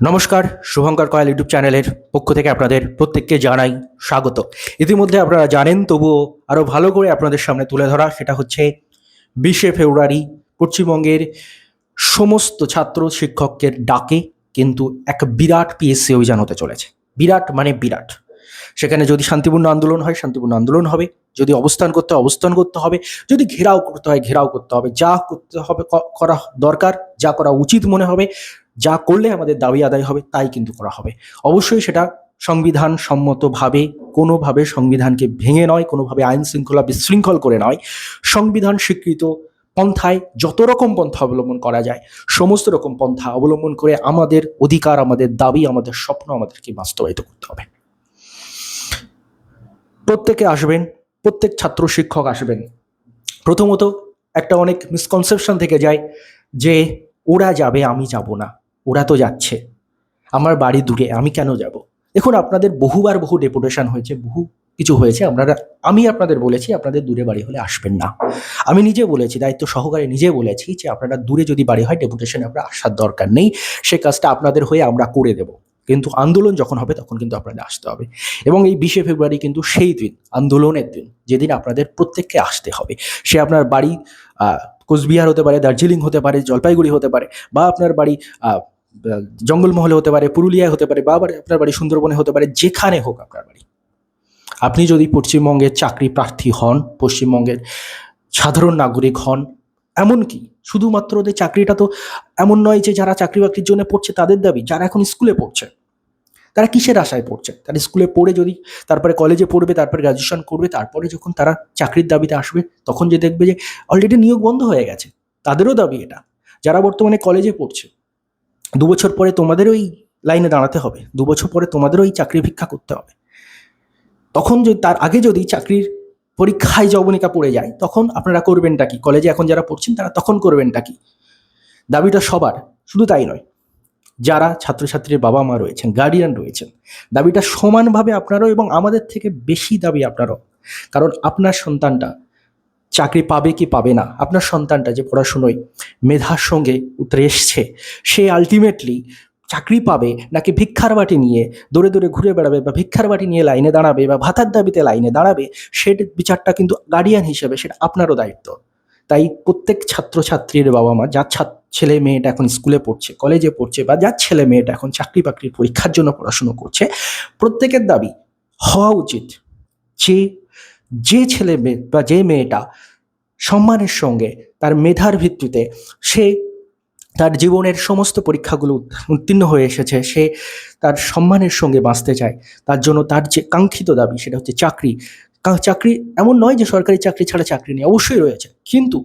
নমস্কার, শুভঙ্কর কয়াল ইউটিউব চ্যানেলের পক্ষ থেকে আপনাদের প্রত্যেককে জানাই স্বাগত। ইতিমধ্যে আপনারা জানেন, তবুও আরও ভালো করে আপনাদের সামনে তুলে ধরা, সেটা হচ্ছে 20শে ফেব্রুয়ারি পশ্চিমবঙ্গের সমস্ত ছাত্র শিক্ষকের ডাকে কিন্তু এক বিরাট পিএসসি অভিযান হতে চলেছে। বিরাট মানে বিরাট। সেখানে যদি শান্তিপূর্ণ আন্দোলন হয় শান্তিপূর্ণ আন্দোলন হবে, যদি অবস্থান করতে হয় অবস্থান করতে হবে, যদি ঘেরাও করতে হয় ঘেরাও করতে হবে, যা করতে হবে করা দরকার, যা করা উচিত মনে হবে, যা করলে আমাদের দাবি আদায় হবে তাই কিন্তু করা হবে। অবশ্যই সেটা সংবিধান সম্মতভাবে, কোনোভাবে সংবিধানকে ভেঙে নয়, কোনোভাবে আইন শৃঙ্খলা বিশৃঙ্খল করে নয়, সংবিধান স্বীকৃত পন্থায় যত রকম পন্থা অবলম্বন করা যায় সমস্ত রকম পন্থা অবলম্বন করে আমাদের অধিকার, আমাদের দাবি, আমাদের স্বপ্ন আমাদেরকে বাস্তবায়িত করতে হবে। প্রত্যেকে আসবেন, প্রত্যেক ছাত্র শিক্ষক আসবেন। প্রথমত একটা অনেক মিসকনসেপশন থেকে যায় যে ওরা যাবে আমি যাব না, ওরা তো যাচ্ছে, আমার বাড়ি দূরে, আমি কেন যাব। দেখুন, আপনাদের বহুবার বহু ডেপুটেশন হয়েছে, বহু কিছু হয়েছে, আমি আপনাদের বলেছি আপনাদের দূরে বাড়ি হলে আসবেন না। আমি নিজে বলেছি, দায়িত্ব সহকারে নিজে বলেছি যে আপনারা দূরে যদি বাড়ি হয় ডেপুটেশনে আপনারা আসার দরকার নেই, সে কাজটা আপনাদের হয়ে আমরা করে দেব, কিন্তু আন্দোলন যখন হবে তখন কিন্তু আপনাদের আসতে হবে। এবং এই 20শে ফেব্রুয়ারি কিন্তু সেই দিন, আন্দোলনের দিন, যেদিন আপনাদের প্রত্যেককে আসতে হবে। সে আপনার বাড়ি কোচবিহার হতে পারে, দার্জিলিং হতে পারে, জলপাইগুড়ি হতে পারে, বা আপনার বাড়ি জঙ্গলমহলে হতে পারে, পুরুলিয়ায় হতে পারে, বা আপনার বাড়ি সুন্দরবনে হতে পারে, যেখানে হোক আপনার বাড়ি। আপনি যদি পশ্চিমবঙ্গের চাকরি প্রার্থী হন, পশ্চিমবঙ্গের সাধারণ নাগরিক হন, এমনকি শুধুমাত্র ওদের চাকরিটা তো এমন নয় যে যারা চাকরি বাকরির জন্য পড়ছে তাদের দাবি, যারা এখন স্কুলে পড়ছে তারা কিসের আশায় পড়ছে? তারা স্কুলে পড়ে যদি তারপরে কলেজে পড়বে, তারপরে গ্রাজুয়েশন করবে, তারপরে যখন তারা চাকরির দাবিতে আসবে তখন যে দেখবে যে অলরেডি নিয়োগ বন্ধ হয়ে গেছে, তাদেরও দাবি এটা। যারা বর্তমানে কলেজে পড়ছে, 2 বছর পরে তোমাদের ওই লাইনে দাঁড়াতে হবে, 2 বছর পরে তোমাদের ওই চাকরি ভিক্ষা করতে হবে। তখন যদি তার আগে যদি চাকরির পরীক্ষায় জবনিকা পড়ে যায় তখন আপনারা করবেনটা কি? কলেজে এখন যারা পড়ছেন তারা তখন করবেনটা কি? দাবিটা সবার, শুধু তাই নয়, যারা ছাত্রছাত্রীর বাবা মা রয়েছেন, গার্ডিয়ান রয়েছেন, দাবিটা সমানভাবে আপনারাও এবং আমাদের থেকে বেশি দাবি আপনারও। কারণ আপনার সন্তানটা চাকরি পাবে কি পাবে না, আপনার সন্তানটা যে পড়াশুনোয় মেধার সঙ্গে উতরে এসছে, সে আলটিমেটলি চাকরি পাবে নাকি ভিক্ষার বাটি নিয়ে দৌড়ে দৌড়ে ঘুরে বেড়াবে, বা ভিক্ষার বাটি নিয়ে লাইনে দাঁড়াবে, বা ভাতার দাবিতে লাইনে দাঁড়াবে, সেট বিচারটা কিন্তু গার্ডিয়ান হিসেবে সেটা আপনারও দায়িত্ব। তাই প্রত্যেক ছাত্রছাত্রীর বাবা মা, যার ছেলে মেয়েটা এখন স্কুলে পড়ছে, কলেজে পড়ছে, বা যার ছেলে মেয়েটা এখন চাকরি বাকরির পরীক্ষার জন্য পড়াশুনো করছে, প্রত্যেকের দাবি হওয়া উচিত যে যে ছেলে মেয়ে বা যে মেয়েটা সম্মানের সঙ্গে তার মেধার ভিত্তিতে সে তার জীবনের সমস্ত পরীক্ষাগুলো উত্তীর্ণ হয়ে এসেছে, সে তার সম্মানের সঙ্গে বাঁচতে চায়, তার জন্য তার যে কাঙ্ক্ষিত দাবি সেটা হচ্ছে চাকরি। চাকরি এমন নয় যে সরকারি চাকরি ছাড়া চাকরি নেই, অবশ্যই রয়েছে, কিন্তু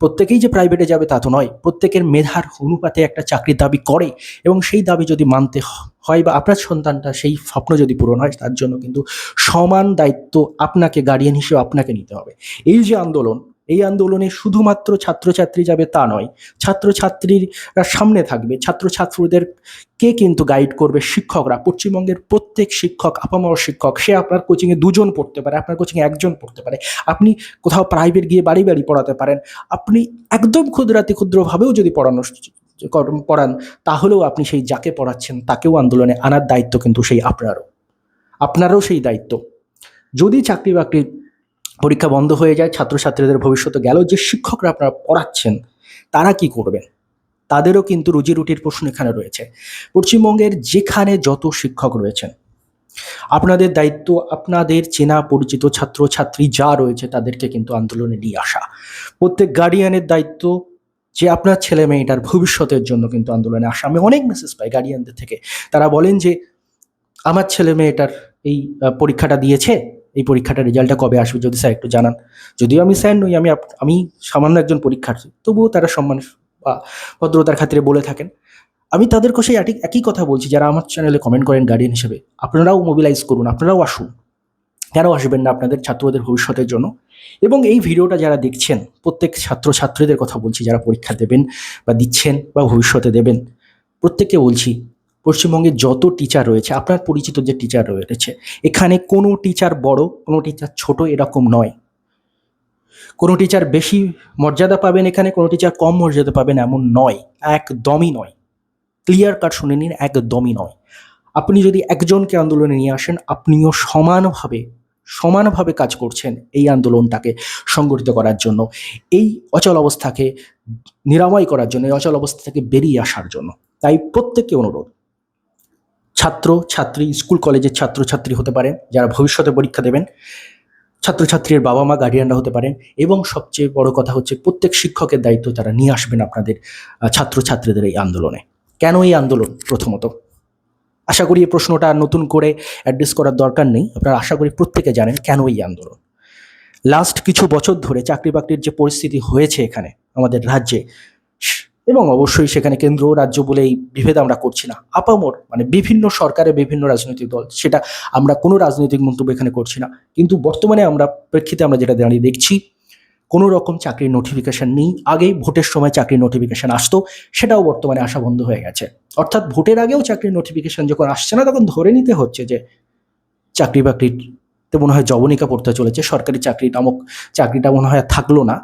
প্রত্যেকেই যে প্রাইভেটে যাবে তা তো নয়। প্রত্যেকের মেধার অনুপাতে একটা চাকরির দাবি করে, এবং সেই দাবি যদি মানতে হয় বা আপনার সন্তানটা সেই স্বপ্ন যদি পূরণ হয়, তার জন্য কিন্তু সমান দায়িত্ব আপনাকে গার্ডিয়ান হিসেবে আপনাকে নিতে হবে। এই যে আন্দোলন, এই আন্দোলনে শুধুমাত্র ছাত্রছাত্রী যাবে তা নয়, ছাত্রছাত্রীরা সামনে থাকবে, ছাত্রছাত্রীদেরকে কিন্তু গাইড করবে শিক্ষকরা। পশ্চিমবঙ্গের প্রত্যেক শিক্ষক, আপামর শিক্ষক, সে আপনার কোচিংয়ে 2জন পড়তে পারে, আপনার কোচিংয়ে 1জন পড়তে পারে, আপনি কোথাও প্রাইভেট গিয়ে বাড়ি বাড়ি পড়াতে পারেন, আপনি একদম ক্ষুদ্রভাবেও যদি পড়ান, তাহলেও আপনি সেই যাকে পড়াচ্ছেন তাকেও আন্দোলনে আনার দায়িত্ব কিন্তু সেই আপনারও সেই দায়িত্ব। যদি চাকরি বাকরির পরীক্ষা বন্ধ হয়ে যায়, ছাত্রছাত্রীদের ভবিষ্যতে গেল, যে শিক্ষকরা আপনারা পড়াচ্ছেন তারা কি করবেন? তাদেরও কিন্তু রুজি রুটির প্রশ্ন এখানে রয়েছে। পশ্চিমবঙ্গের যেখানে যত শিক্ষক রয়েছেন, আপনাদের দায়িত্ব আপনাদের চেনা পরিচিত ছাত্রছাত্রী যা রয়েছে তাদেরকে কিন্তু আন্দোলনে নিয়ে আসা। প্রত্যেক গার্ডিয়ানের দায়িত্ব যে আপনার ছেলে মেয়েটার ভবিষ্যতের জন্য কিন্তু আন্দোলনে আসা। আমি অনেক মেসেজ পাই গার্ডিয়ানদের থেকে, তারা বলেন যে আমার ছেলে মেয়েটার এই পরীক্ষাটা দিয়েছে, এই পরীক্ষাটার রেজাল্টটা কবে আসবে যদি স্যার একটু জানান। যদিও আমি স্যার নই, আমি সামান্য একজন পরীক্ষার্থী, তবুও তারা সম্মান বা ভদ্রতার খাতিরে বলে থাকেন। আমি তাদেরকে সেই একই কথা বলছি যারা আমার চ্যানেলে কমেন্ট করেন গার্ডিয়ান হিসেবে, আপনারাও মোবিলাইজ করুন, আপনারাও আসুন। কেন আসবেন না আপনাদের ছাত্রদের ভবিষ্যতের জন্য? এবং এই ভিডিওটা যারা দেখছেন, প্রত্যেক ছাত্রছাত্রীদের কথা বলছি যারা পরীক্ষা দেবেন বা দিচ্ছেন বা ভবিষ্যতে দেবেন, প্রত্যেককে বলছি, পশ্চিমবঙ্গে যত টিচার রয়েছে, আপনার পরিচিত যে টিচার রয়েছে, এখানে কোনো টিচার বড়, কোনো টিচার ছোট এরকম নয়। কোনো টিচার বেশি মর্যাদা পাবেন এখানে, কোনো টিচার কম মর্যাদা পাবেন এমন নয়, একদমই নয়। ক্লিয়ার কাট শুনে নিন, একদমই নয়। আপনি যদি একজনকে আন্দোলনে নিয়ে আসেন, আপনিও সমানভাবে কাজ করছেন এই আন্দোলনটাকে সংগঠিত করার জন্য, এই অচল অবস্থাকে নিরাময় করার জন্য, এই অচল অবস্থা থেকে বেরিয়ে আসার জন্য। তাই প্রত্যেককে অনুরোধ, ছাত্রছাত্রী, স্কুল কলেজের ছাত্রছাত্রী হতে পারেন যারা ভবিষ্যতে পরীক্ষা দেবেন, ছাত্রছাত্রীর বাবা মা গার্ডিয়ানরা হতে পারেন, এবং সবচেয়ে বড় কথা হচ্ছে প্রত্যেক শিক্ষকের দায়িত্ব তারা নিয়ে আসবেন আপনাদের ছাত্রছাত্রীদের এই আন্দোলনে। কেন এই আন্দোলন? প্রথমত আশা করি এই প্রশ্নটা নতুন করে অ্যাড্রেস করার দরকার নেই, আপনারা আশা করি প্রত্যেকে জানেন কেন এই আন্দোলন। লাস্ট কিছু বছর ধরে চাকরি বাকরির যে পরিস্থিতি হয়েছে এখানে আমাদের রাজ্যে, এবং অবশ্যই সেখানে কেন্দ্র রাজ্য বলে এই বিভেদ আমরা করছি না, আপামর মানে বিভিন্ন সরকারের বিভিন্ন রাজনৈতিক দল, সেটা আমরা কোনো রাজনৈতিক মন্তব্য এখানে করছি না, কিন্তু বর্তমানে আমরা প্রেক্ষিতে আমরা যেটা দাঁড়িয়ে দেখছি, কোনো রকম চাকরির নোটিফিকেশন নেই। আগেই ভোটের সময় চাকরির নোটিফিকেশন আসতো, সেটাও বর্তমানে আসা বন্ধ হয়ে গেছে। অর্থাৎ ভোটের আগেও চাকরির নোটিফিকেশন যখন আসছে না, তখন ধরে নিতে হচ্ছে যে চাকরি বাকরিতে মনে হয় জবনিকা পড়তে চলেছে, সরকারি চাকরি নামক চাকরিটা মনে হয় আর থাকলো না,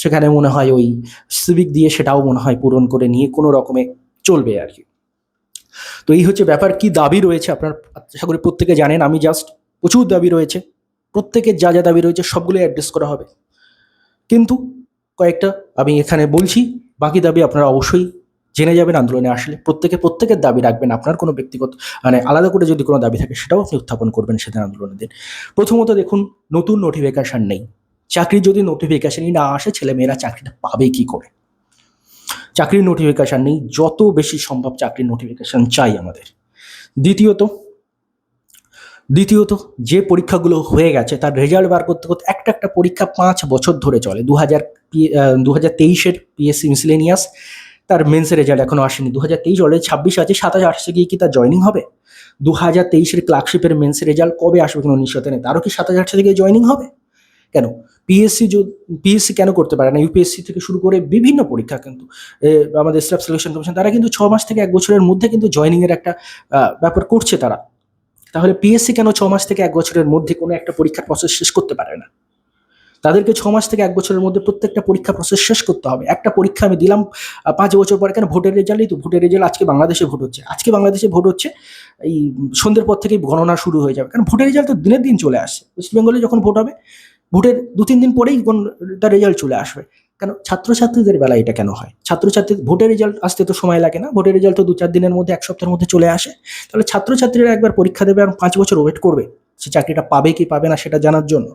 সেখানে মনে হয় ওই সিভিক দিয়ে সেটাও মনে হয় পূরণ করে নিয়ে কোনো রকমে চলবে আর কি। তো এই হচ্ছে ব্যাপার। কি দাবি রয়েছে আপনার আশা করি প্রত্যেকে জানেন, আমি জাস্ট প্রচুর দাবি রয়েছে, প্রত্যেকের যা যা দাবি রয়েছে সবগুলোই অ্যাড্রেস করা হবে, কিন্তু কয়েকটা আমি এখানে বলছি, বাকি দাবি আপনারা অবশ্যই জেনে যাবেন আন্দোলনে আসলে। প্রত্যেকের দাবি রাখবেন, আপনার কোনো ব্যক্তিগত মানে আলাদা করে যদি কোনো দাবি থাকে সেটাও আপনি উত্থাপন করবেন সেদিন আন্দোলনের দিন। প্রথমত দেখুন, নতুন নোটিফিকেশান নেই। চাকরির যদি নোটিফিকেশানই না আসে, ছেলেমেয়েরা চাকরিটা পাবে কি করে? চাকরির নোটিফিকেশান নেই, যত বেশি সম্ভব চাকরির নোটিফিকেশান চাই আমাদের। দ্বিতীয়ত যে পরীক্ষাগুলো হয়ে গেছে তার রেজাল্ট বার করতে করতে একটা পরীক্ষা 5 বছর ধরে চলে। 2023-এর পিএসসি মিসলেনিয়াস, তার মেন্সের রেজাল্ট এখনও আসেনি। 2023 অলরেডি 26 আছে, 27-28 গিয়ে কি তার জয়নিং হবে? 2023-এর ক্লার্কশিপের মেন্সের রেজাল্ট কবে আসবে কোনো নিশ্চয়তা নেই, তারও কি 27-28 গিয়ে জয়নিং হবে? কেন পিএসসি কেন করতে পারে না? ইউপিএসসি থেকে শুরু করে বিভিন্ন পরীক্ষা কিন্তু আমাদের স্টাফ সিলেকশন কমিশন, তারা কিন্তু 6 মাস থেকে 1 বছরের মধ্যে কিন্তু জয়নিংয়ের একটা ব্যাপার করছে তারা। তাহলে পিএসসি কেন 6 মাস থেকে 1 বছরের মধ্যে কোনো একটা পরীক্ষার প্রসেস শেষ করতে পারে না? তাদেরকে 6 মাস থেকে 1 বছরের মধ্যে প্রত্যেকটা পরীক্ষা প্রসেস শেষ করতে হবে। একটা পরীক্ষা আমি দিলাম 5 বছর পরে, কেন? ভোটের রেজাল্টই তো, ভোটের রেজাল্ট আজকে বাংলাদেশে ভোট হচ্ছে, এই সন্ধ্যের পর থেকেই গণনা শুরু হয়ে যাবে, কারণ ভোটের রেজাল্ট তো দিনের দিন চলে আসছে। ওয়েস্ট বেঙ্গলে যখন ভোট হবে, ভোটের 2-3 দিন পরেই তার রেজাল্ট চলে আসবে। কেন ছাত্রছাত্রীদের বেলায় এটা কেন হয়? ভোটের রেজাল্ট আসতে তো সময় লাগে না, ভোটের রেজাল্ট তো 2-4 দিনের মধ্যে, 1 সপ্তাহের মধ্যে চলে আসে। তাহলে ছাত্রছাত্রীরা একবার পরীক্ষা দেবে আর 5 বছর ওয়েট করবে সে চাকরিটা পাবে কি পাবে না সেটা জানার জন্য?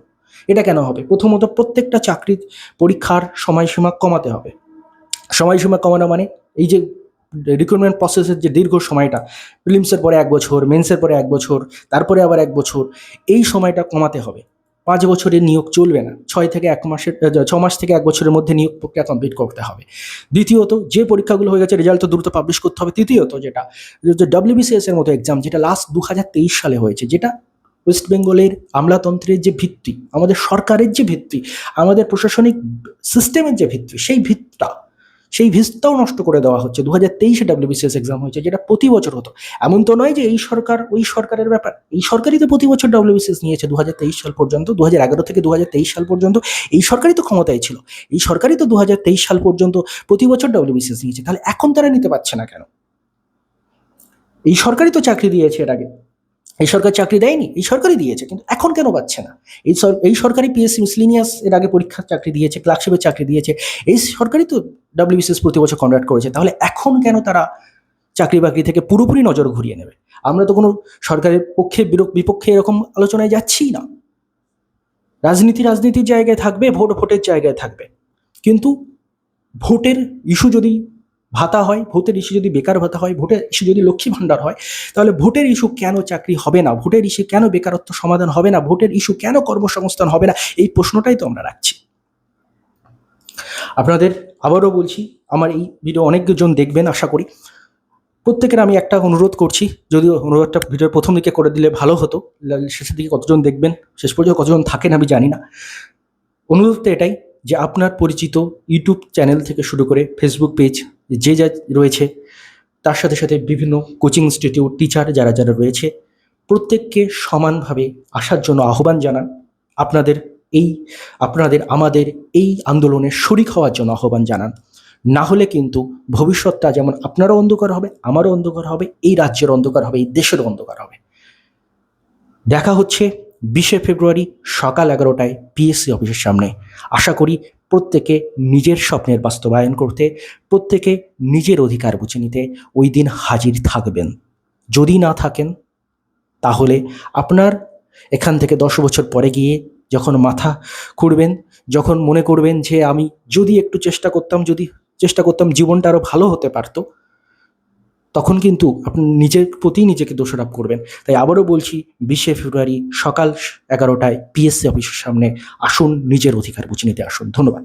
এটা কেন হবে? প্রথমত প্রত্যেকটা চাকরির পরীক্ষার সময়সীমা কমাতে হবে। সময়সীমা কমানো মানে এই যে রিক্রুটমেন্ট প্রসেসের যে দীর্ঘ সময়টা, প্রিলিমসের পরে 1 বছর, মেন্সের পরে 1 বছর, তারপরে আবার 1 বছর, এই সময়টা কমাতে হবে। 5 বছরের নিয়োগ চলবে না, 6 মাস থেকে 1 বছরের মধ্যে নিয়োগ প্রক্রিয়া কমপ্লিট করতে হবে। দ্বিতীয়ত, যে পরীক্ষাগুলো হয়ে গেছে রেজাল্ট তো দ্রুত পাবলিশ করতে হবে। তৃতীয়ত, যেটা WBCS এর মতো এক্সাম, যেটা লাস্ট 2023 সালে হয়েছে, যেটা ওয়েস্ট বেঙ্গলের আমলাতন্ত্রের যে ভিত্তি, আমাদের সরকারের যে ভিত্তি, আমাদের প্রশাসনিক সিস্টেমের যে ভিত্তি, সেই ভিতটাও নষ্ট করে দেওয়া হচ্ছে। 2023-এ WBCS এক্সাম হয়েছে, যেটা প্রতি বছর হতো। এমন তো নয় যে এই সরকার ওই সরকারের ব্যাপার, এই সরকারই তো প্রতি বছর WBCS নিয়েছে 2023 সাল পর্যন্ত, 2011 থেকে 2023 সাল পর্যন্ত এই সরকারই তো ক্ষমতায় ছিল, এই সরকারই তো 2023 সাল পর্যন্ত প্রতি বছর WBCS নিয়েছে। তাহলে এখন তারা নিতে পারছে না কেন? এই সরকারই তো চাকরি দিয়েছে এর আগে, এই সরকার চাকরি দেয়নি? এই সরকারই দিয়েছে, কিন্তু এখন কেন পাচ্ছে না? এই সরকারই পিএসসি মিসলিনিয়াস এর আগে পরীক্ষার চাকরি দিয়েছে, ক্লার্কশিপের চাকরি দিয়েছে, এই সরকারই তো WBCS প্রতি বছর কন্ডাক্ট করেছে। তাহলে এখন কেন তারা চাকরি বাকরি থেকে পুরোপুরি নজর ঘুরিয়ে নেবে? আমরা তো কোনো সরকারের বিপক্ষে এরকম আলোচনায় যাচ্ছিই না। রাজনীতির জায়গায় থাকবে, ভোটের জায়গায় থাকবে, কিন্তু ভোটের ইস্যু যদি ভাতা হয়, ভোটের ইস্যু যদি বেকার ভাতা হয়, ভোটের ইস্যু যদি লক্ষ্মী ভাণ্ডার হয়, তাহলে ভোটের ইস্যু কেন চাকরি হবে না? ভোটের ইস্যু কেন বেকারত্ব সমাধান হবে না? ভোটের ইস্যু কেন কর্মসংস্থান হবে না? এই প্রশ্নটাই তো আমরা রাখছি। আপনাদের আবারও বলছি, আমার এই ভিডিও অনেকজন দেখবেন আশা করি। প্রত্যেকের আমি একটা অনুরোধ করছি, যদিও অনুরোধটা ভিডিওর প্রথম দিকে করে দিলে ভালো হতো, শেষের দিকে কতজন দেখবেন, শেষ পর্যন্ত কতজন থাকেন আমি জানি না। অনুরোধটা এটাই যে আপনার পরিচিত ইউটিউব চ্যানেল থেকে শুরু করে ফেসবুক পেজ যে যা রয়েছে, তার সাথে সাথে বিভিন্ন কোচিং ইনস্টিটিউট, টিচার যারা রয়েছে, প্রত্যেককে সমানভাবে আসার জন্য আহ্বান জানান। আমাদের এই আন্দোলনে শরিক হওয়ার জন্য আহ্বান জানান। না হলে কিন্তু ভবিষ্যৎটা যেমন আপনারও অন্ধকার হবে, আমারও অন্ধকার হবে, এই রাজ্যের অন্ধকার হবে, এই দেশেরও অন্ধকার হবে। দেখা হচ্ছে 20শে ফেব্রুয়ারি সকাল 11টায় পিএসসি অফিসের সামনে। আশা করি প্রত্যেকে নিজের স্বপ্নের বাস্তবায়ন করতে, প্রত্যেকে নিজের অধিকার বুঝে নিতে ওই দিন হাজির থাকবেন। যদি না থাকেন তাহলে আপনার এখান থেকে 10 বছর পরে গিয়ে যখন মাথা খুঁড়বেন, যখন মনে করবেন যে আমি যদি একটু চেষ্টা করতাম জীবনটা আরও ভালো হতে পারতো, তখন কিন্তু আপনি নিজের প্রতি নিজেকে দোষারোপ করবেন। তাই আবারও বলছি, 20শে ফেব্রুয়ারি সকাল 11টায় পিএসসি অফিসের সামনে আসুন, নিজের অধিকার বুঝে নিতে আসুন। ধন্যবাদ।